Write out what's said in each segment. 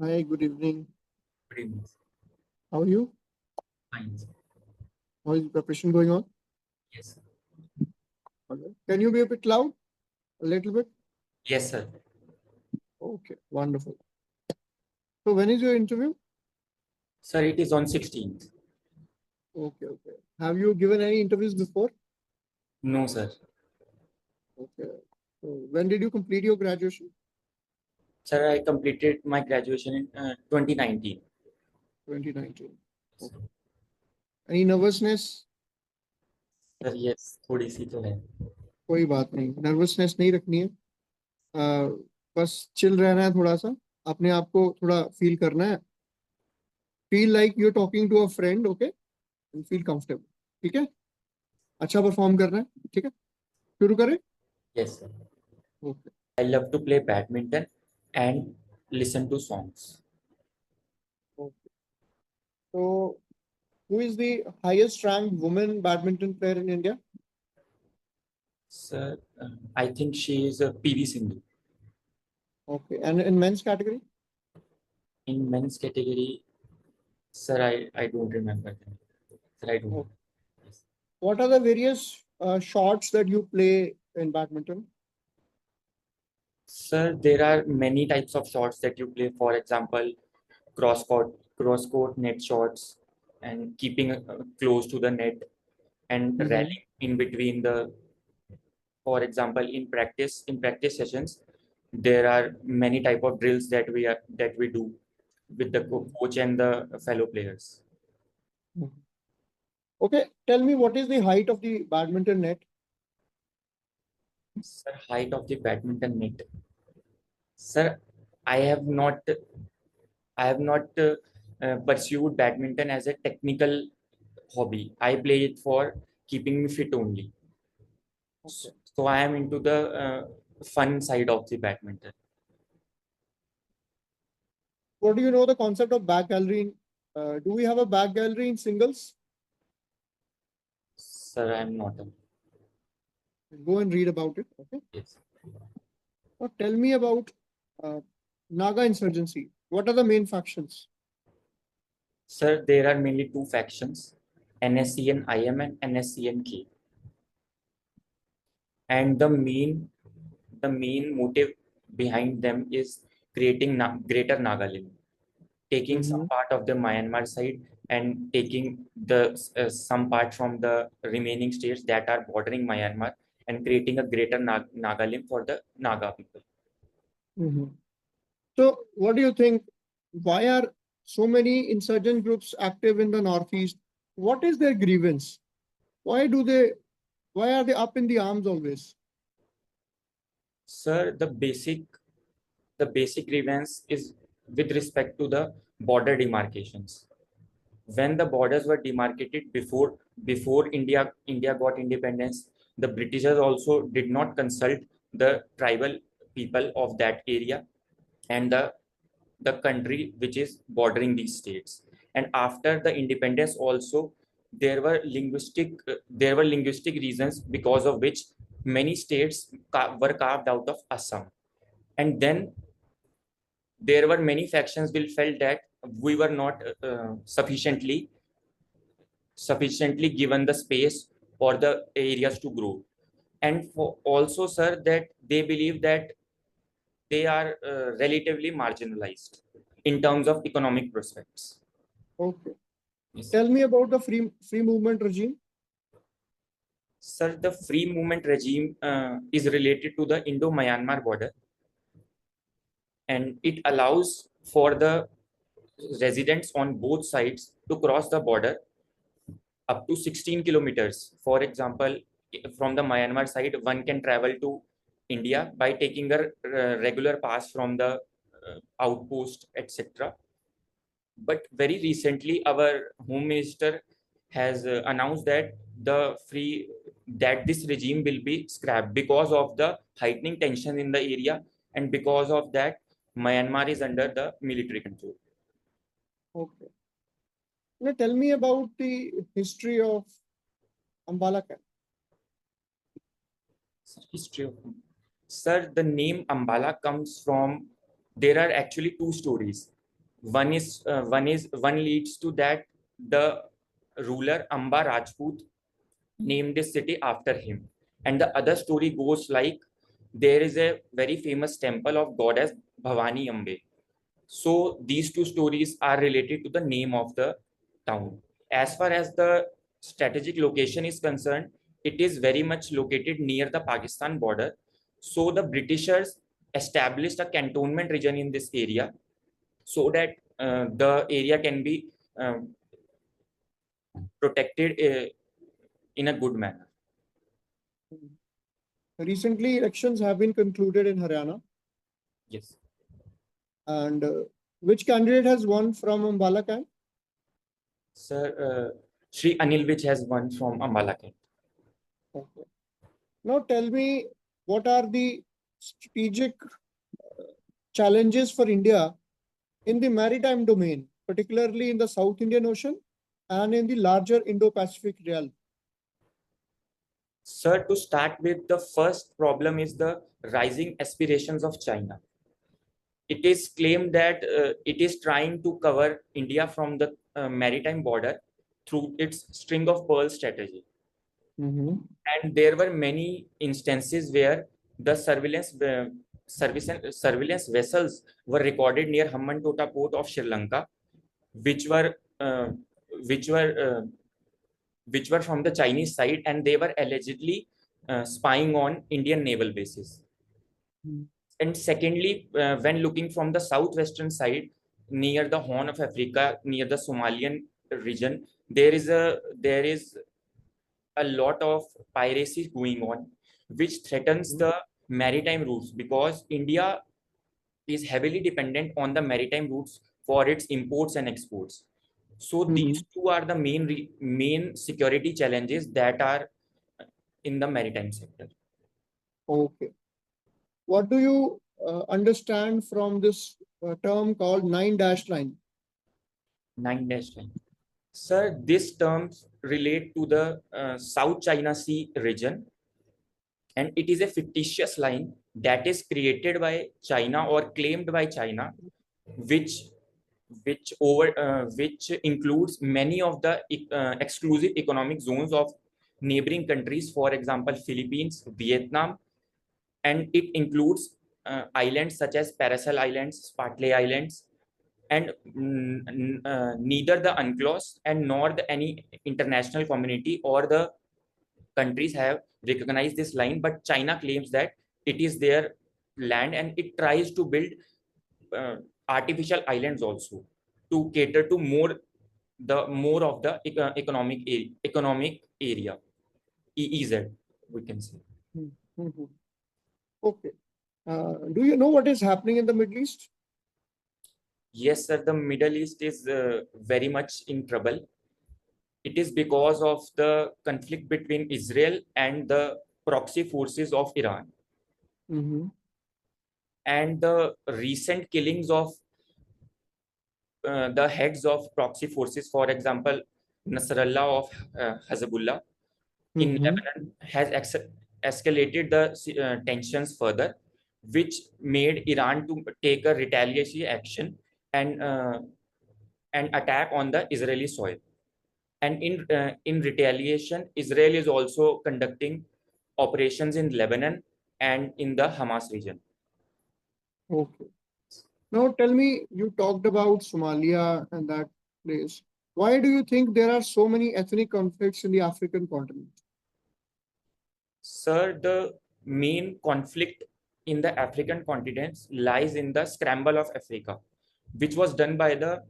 Hi, good evening. Good evening. How are you? Fine, sir. How is preparation going on? Yes, sir. Okay. Can you be a bit loud? A little bit? Yes, sir. Okay, wonderful. So when is your interview? Sir, it is on 16th. Okay, okay. Have you given any interviews before? No, sir. Okay. So when did you complete your graduation? Sir, I completed my graduation in 2019. 2019. Okay. Any nervousness? Sir yes, थोड़ी सी तो है. कोई बात नहीं, nervousness नहीं रखनी है। बस चिल रहना है थोड़ा सा, अपने आप को थोड़ा फील करना है। Feel like you are talking to a friend, okay, and feel comfortable. ठीक है, अच्छा परफॉर्म करना है। ठीक है, शुरू करें। Yes, sir. Okay I love to play badminton and listen to songs. Okay. तो who is the highest ranked woman badminton player in India? Sir, I think she is a PV Sindhu. Okay, and in men's category? In men's category, sir, I don't remember them. Sir, I don't know. Okay. What are the various shots that you play in badminton? Sir, there are many types of shots that you play. For example, cross court net shots, and keeping close to the net and Mhm. rallying in between the. For example, in practice sessions, there are many type of drills that we do with the coach and the fellow players. Mhm. Okay, tell me what is the height of the badminton net? Sir, height of the badminton net. Sir, I have not pursued badminton as a technical hobby. I play it for keeping me fit only. Okay. So I am into the fun side of the badminton. What do you know the concept of back gallery? Do we have a back gallery in singles? Sir, I am not a. Go and read about it. Okay. Yes. Now tell me about uh, Naga insurgency. What are the main factions? Sir, there are mainly two factions, NSCN IM and NSCN K. And the main motive behind them is creating greater Nagaland, taking some Mhm. part of the Myanmar side and taking the some part from the remaining states that are bordering Myanmar and creating a greater Nagaland for the Naga people. Mhm. So, what do you think? Why are so many insurgent groups active in the Northeast? What is their grievance? Why do they? Why are they up in the arms always? Sir, the basic grievance is with respect to the border demarcations. When the borders were demarcated before India got independence, the Britishers also did not consult the tribal people of that area and the country which is bordering these states. And after the independence also, there were linguistic reasons because of which many states were carved out of Assam. And then there were many factions will felt that we were not sufficiently given the space for the areas to grow. And for also, sir, that they believe that they are relatively marginalized in terms of economic prospects. Okay. Yes. Tell me about the free movement regime. Sir, the free movement regime is related to the Indo-Myanmar border, and it allows for the residents on both sides to cross the border up to 16 kilometers. For example, from the Myanmar side, one can travel to India by taking a regular pass from the outpost, etc. But very recently, our Home Minister has announced that this regime will be scrapped because of the heightening tension in the area, and because of that, Myanmar is under the military control. Okay. Now tell me about the history of Ambala camp. History of. Sir, the name Ambala comes from. There are actually two stories. One leads to that the ruler Amba Rajput named this city after him, and the other story goes like there is a very famous temple of goddess Bhavani Ambe. So these two stories are related to the name of the town. As far as the strategic location is concerned, it is very much located near the Pakistan border. So the Britishers established a cantonment region in this area so that the area can be protected in a good manner. Recently, elections have been concluded in Haryana. Yes. And which candidate has won from Ambala camp? Sir, Shri Anil Vij has won from Ambala camp. Okay. Now tell me, what are the strategic challenges for India in the maritime domain, particularly in the South Indian Ocean and in the larger Indo-Pacific realm? Sir, to start with, the first problem is the rising aspirations of China. It is claimed that it is trying to cover India from the maritime border through its string of pearls strategy. And there were many instances where the surveillance vessels were recorded near Hambantota port of Sri Lanka, which were uh, which were uh, which were from the Chinese side, and they were allegedly spying on Indian naval bases. And secondly, when looking from the southwestern side, near the Horn of Africa, near the Somalian region, there is a lot of piracy going on, which threatens the maritime routes, because India is heavily dependent on the maritime routes for its imports and exports. So these two are the main security challenges that are in the maritime sector. Okay. What do you understand from this term called 9-dash line? 9-dash line. Sir, these terms relate to the South China Sea region, and it is a fictitious line that is created by China or claimed by China, which includes many of the exclusive economic zones of neighboring countries, for example, Philippines, Vietnam, and it includes islands such as Paracel Islands, Spratly Islands, and neither the UNCLOS and nor any international community or the countries have recognized this line, but China claims that it is their land, and it tries to build uh, artificial islands also to cater to more of the economic area, EEZ, we can say. Okay. Do you know what is happening in the Middle East? Yes, sir. The Middle East is very much in trouble. It is because of the conflict between Israel and the proxy forces of Iran. And the recent killings of the heads of proxy forces, for example, Nasrallah of Hezbollah in Lebanon, has escalated the tensions further, which made Iran to take a retaliatory action and attack on the Israeli soil. And in retaliation, Israel is also conducting operations in Lebanon and in the Hamas region. Okay. Now tell me, you talked about Somalia and that place. Why do you think there are so many ethnic conflicts in the African continent? Sir, the main conflict in the African continent lies in the scramble of Africa, which was done by the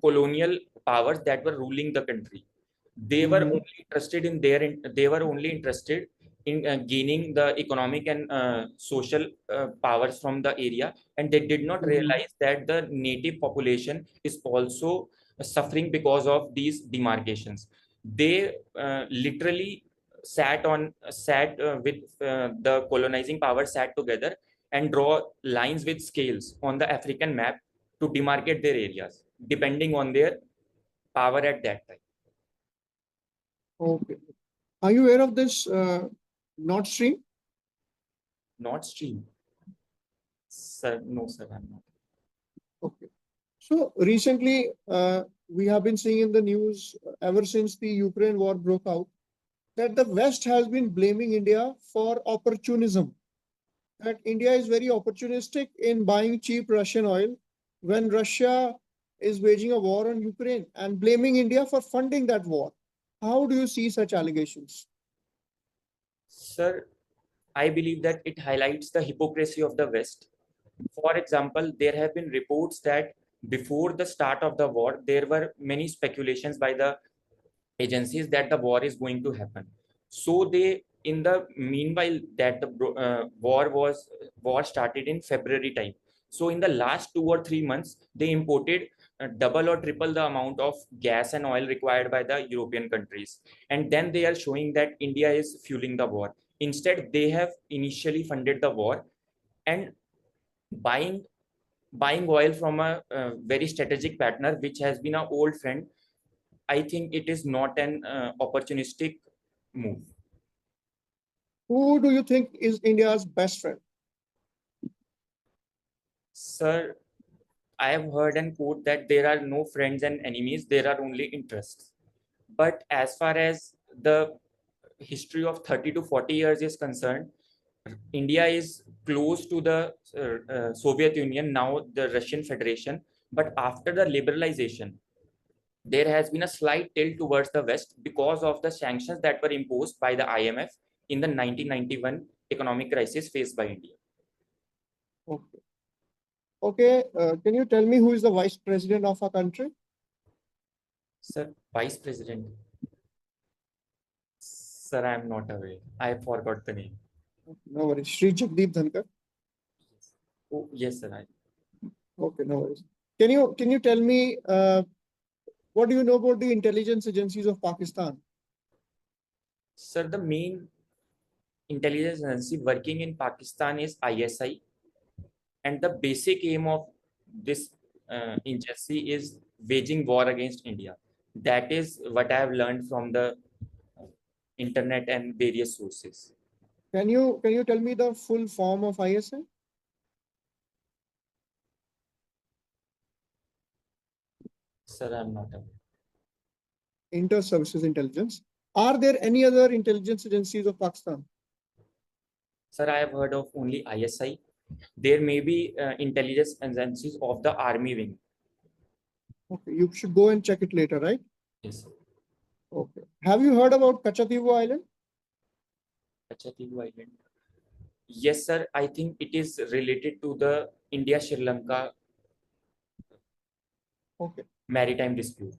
colonial powers that were ruling the country. They were only interested in gaining the economic and social powers from the area, and they did not realize that the native population is also suffering because of these demarcations. They literally sat with the colonizing power sat together and draw lines with scales on the African map to demarcate their areas depending on their power at that time. Okay. Are you aware of this Nord Stream? Nord Stream? Sir, no, sir, I'm not. Okay. So recently, we have been seeing in the news ever since the Ukraine war broke out that the West has been blaming India for opportunism. That India is very opportunistic in buying cheap Russian oil when Russia is waging a war on Ukraine and blaming India for funding that war. How do you see such allegations? Sir, I believe that it highlights the hypocrisy of the West. For example, there have been reports that before the start of the war, there were many speculations by the agencies that the war is going to happen. So they, in the meanwhile, that the war started in February time. So in the last 2 or 3 months, they imported double or triple the amount of gas and oil required by the European countries, and then they are showing that India is fueling the war. Instead, they have initially funded the war and buying oil from a very strategic partner, which has been an old friend. I think it is not an opportunistic move. Who do you think is India's best friend? Sir, I have heard and quote that there are no friends and enemies, there are only interests. But as far as the history of 30 to 40 years is concerned, India is close to the Soviet Union, now the Russian Federation. But after the liberalization, there has been a slight tilt towards the West because of the sanctions that were imposed by the IMF in the 1991 economic crisis faced by India. Okay. Okay. Can you tell me who is the vice president of our country? Sir, Vice President. Sir, I am not aware. I forgot the name. No worries. Shri Jagdeep Dhankar. Oh, yes, sir. Okay, no worries. Can you tell me what do you know about the intelligence agencies of Pakistan? Sir, the main intelligence agency working in Pakistan is ISI, and the basic aim of this agency is waging war against India. That is what I have learned from the internet and various sources. Can you tell me the full form of ISI? Sir, I am not aware. Inter-Services Intelligence. Are there any other intelligence agencies of Pakistan? Sir, I have heard of only ISI. There may be intelligence agencies of the army wing. Okay, you should go and check it later, right? Yes, sir. Okay. Have you heard about Kachativu Island? Kachativu Island. Yes, sir. I think it is related to the India-Sri Lanka maritime dispute.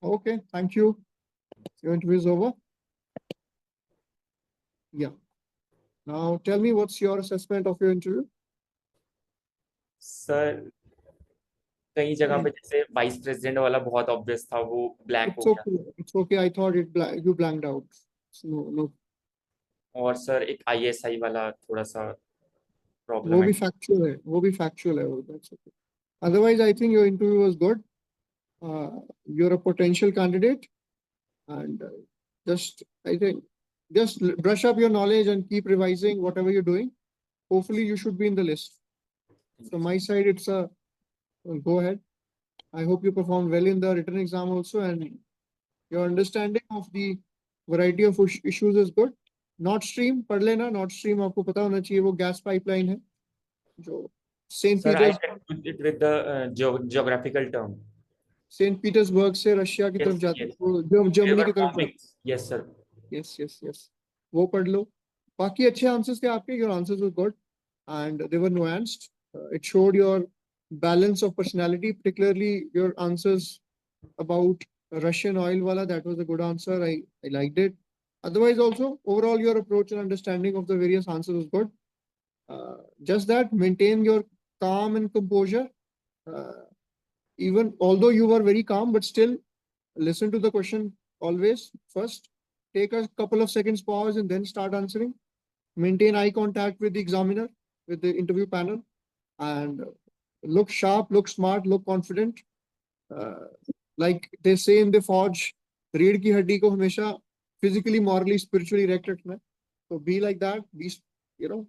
Okay, thank you. Your interview is over. Yeah. Now tell me what's your assessment of your interview? Sir, कई जगह पे जैसे vice president वाला बहुत obvious था, वो blank हो गया. It's okay. I thought you blanked out. No. और सर एक ISI वाला थोड़ा सा प्रॉब्लम वो है. भी factual है. वो भी factual है. That's okay. Otherwise, I think your interview was good. You're a potential candidate, and I think just brush up your knowledge and keep revising whatever you're doing. Hopefully, you should be in the list. From my side, it's a go ahead. I hope you performed well in the written exam also, and your understanding of the variety of issues is good. Nord Stream पढ़ लेना. Nord Stream आपको पता होना चाहिए, वो gas pipeline है जो Saint Sir, I Peters confused it with the geographical term. Saint Petersburg से रशिया की तरफ जाती है, वो जर्मनी की तरफ जाती है. Yes, sir. Yes. वो पढ़ लो. बाकी अच्छे आंसर्स थे आपके. Your answers were good and they were nuanced. It showed your balance of personality, particularly your answers about Russian oil wala. That was a good answer. I liked it. Otherwise, also overall your approach and understanding of the various answers was good. Just that maintain your calm and composure. Even although you were very calm, but still listen to the question always first. Take a couple of seconds pause and then start answering. Maintain eye contact with the examiner, with the interview panel, and look sharp, look smart, look confident. Like they say in the Forge, रीढ़ की हड्डी को हमेशा physically, morally, spiritually erect रखना है. So be like that.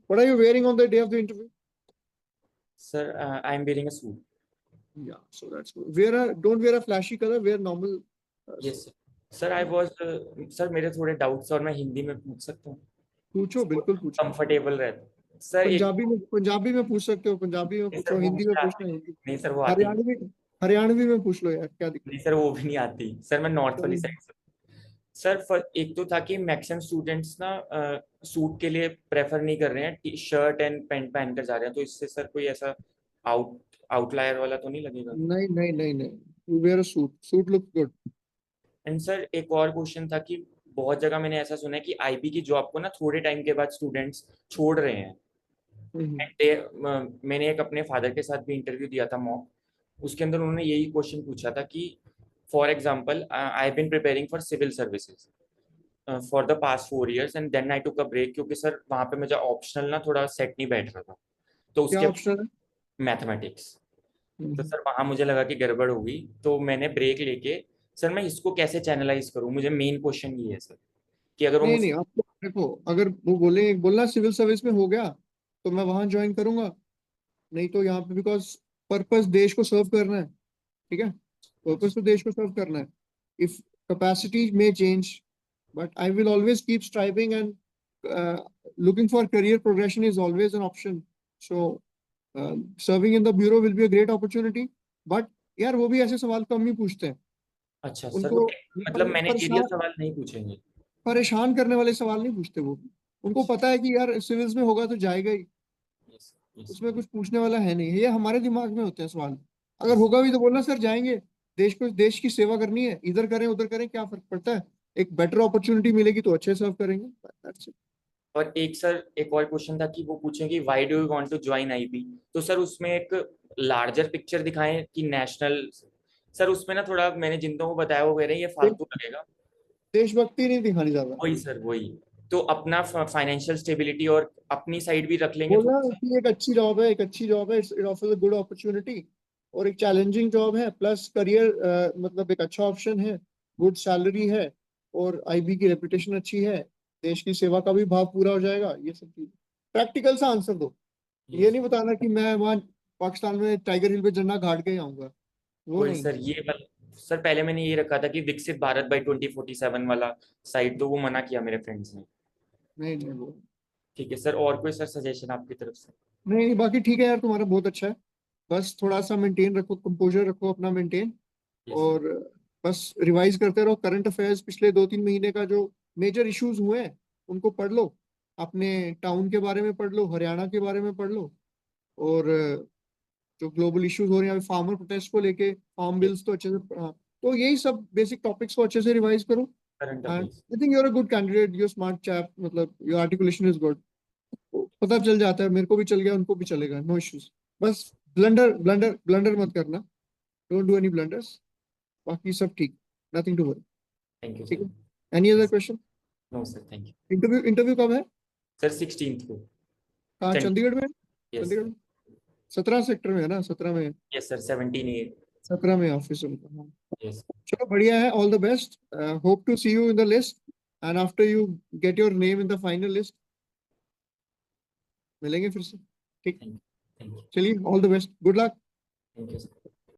What are you wearing on the day of the interview? Sir, I am wearing a suit. Yeah, so that's good. Don't wear a flashy color, wear normal. Yes sir I was sir मेरे थोड़े doubts और मैं हिंदी में पूछ सकता हूँ पूछो, बिल्कुल पूछो। कंफर्टेबल रहता सर एक पंजाबी में पूछ सकते हो, पंजाबी में नहीं सर पूछो, वो हिंदी में मुझे पूछना आती हिंदी। नहीं सर वो आती नहीं हरियाणवी में पूछ लो यार, क्या दिक्कत। नहीं सर वो भी नहीं आती सर मैं नॉर्थ वाली कोई साइड से सर एक तो था कि मैक्सिमम स्टूडेंट्स ना सूट के लिए प्रेफर नहीं कर रहे हैं टी शर्ट एंड पैंट पहन कर जा रहे हैं तो इससे सर कोई ऐसा आउटलायर वाला तो नहीं लगेगा नहीं नहीं नहीं नहीं, wear a suit, suit look good. And sir एक और क्वेश्चन था कि बहुत जगह मैंने ऐसा सुना है कि आईबी की जॉब को ना थोड़े टाइम के बाद स्टूडेंट्स छोड़ रहे हैं मैंने एक अपने फादर के साथ भी इंटरव्यू दिया था मॉक उसके अंदर उन्होंने यही क्वेश्चन पूछा था कि for example I have been preparing for civil services for the past 4 years and then I took a break क्योंकि सर वहां पे मुझे ऑप्शनल ना थोड़ा सेट नहीं बैठ रहा था तो क्या उसके ऑप्शन है? मैथमेटिक्स तो हम्म। सर वहां मुझे लगा कि गड़बड़ होगी तो मैंने ब्रेक लेके सर मैं इसको कैसे चैनलाइज करूं मुझे मेन क्वेश्चन ये है सर कि अगर वो नहीं मुझ नहीं, आपको देखो, अगर वो बोलना सिविल सर्विस में हो गया तो मैं वहां ज्वाइन करूंगा, नहीं तो यहाँ पे, बिकॉज पर्पस देश को सर्व करना है। ठीक है, पर्पस तो देश को सर्व करना है। If capacity may change, but I will always keep striving, and looking for career progression is always an option. So serving in the bureau will be a great opportunity. But यार वो भी ऐसे सवाल कम ही पूछते हैं। अच्छा सर वो उनको मतलब मैनेजरियल परेशान सवाल नहीं पूछेंगे परेशान करने वाले सवाल नहीं पूछते वो। उनको पता है कि यार सिविल्स में होगा तो जाएगा ही, यस यस उसमें कुछ पूछने वाला है नहीं। ये हमारे दिमाग में होते हैं सवाल। अगर यस होगा भी तो बोलना सर जाएंगे, देश की सेवा करनी है, इधर करें उधर करें क्या फर्क पड़ता है। एक बेटर अपॉर्चुनिटी मिलेगी तो अच्छे सर्व करेंगे। That's it. और एक सर एक और क्वेश्चन था कि वो पूछेंगे why do you want to join IB तो सर उसमें एक लार्जर पिक्चर दिखाएं कि नेशनल सर उसमें ना थोड़ा मैंने जिन लोगों को बताया वो कह रहे हैं ये फालतू लगेगा देशभक्ति नहीं दिखानी ज्यादा। वही सर वही तो अपना फाइनेंशियल स्टेबिलिटी और अपनी साइड भी रख लेंगे बोलना थोड़ा सा कि एक अच्छी जॉब है, एक अच्छी जॉब है, it offers a good opportunity, और एक चैलेंजिंग जॉब है, प्लस करियर मतलब एक अच्छा ऑप्शन है, गुड सैलरी है, और आईबी की रेपुटेशन अच्छी है, देश की सेवा का भी भाव पूरा हो जाएगा। ये सब चीज प्रैक्टिकल सा आंसर दो। ये यस नहीं बताना कि मैं वहाँ पाकिस्तान में टाइगर हिल पे झंडा गाड़ के ही आऊंगा, वो वही नहीं। सर ये सर पहले मैंने ये रखा था कि विकसित भारत बाई 2047 वाला साइड तो वो मना किया मेरे फ्रेंड्स ने नहीं नहीं वो ठीक है सर और कोई सर सजेशन आपकी तरफ से नहीं नहीं, बाकी ठीक है यार, तुम्हारा बहुत अच्छा है। बस थोड़ा सा मेंटेन रखो, कंपोजर रखो अपना मेंटेन, यस सर और बस रिवाइज करते रहो। करंट अफेयर्स पिछले 2-3 महीने का जो मेजर इश्यूज हुए हैं उनको पढ़ लो, अपने टाउन के बारे में पढ़ लो, हरियाणा के बारे में पढ़ लो, और जो ग्लोबल इश्यूज हो रहे हैं फार्मर प्रोटेस्ट को लेके, फार्म यस बिल्स तो अच्छे से तो यही सब बेसिक टॉपिक्स को अच्छे से रिवाइज करो। Current and affairs I think you are a good candidate, you smart chap, मतलब योर आर्टिकुलेशन इज गुड। पता चल जाता है, मेरे को भी चल गया, उनको भी चलेगा, नो इश्यूज। बस ब्लंडर ब्लंडर ब्लंडर मत करना, डोंट डू एनी ब्लंडर्स, बाकी सब ठीक, nothing to worry. Thank you ठीक सर है, any other question? No sir thank you interview interview कब है? सर 16th को कहाँ, चंडीगढ़ में? यस चंडीगढ़ में 17 सेक्टर में है ना, 17 में? यस सर 17 A 17 में ऑफिस उनका, हाँ। यस चलो बढ़िया है, all the best, hope to see you in the list, and after you get your name in the final list, मिलेंगे फिर से। ठीक, थैंक यू चलिए, all the best, good luck. Thank you sir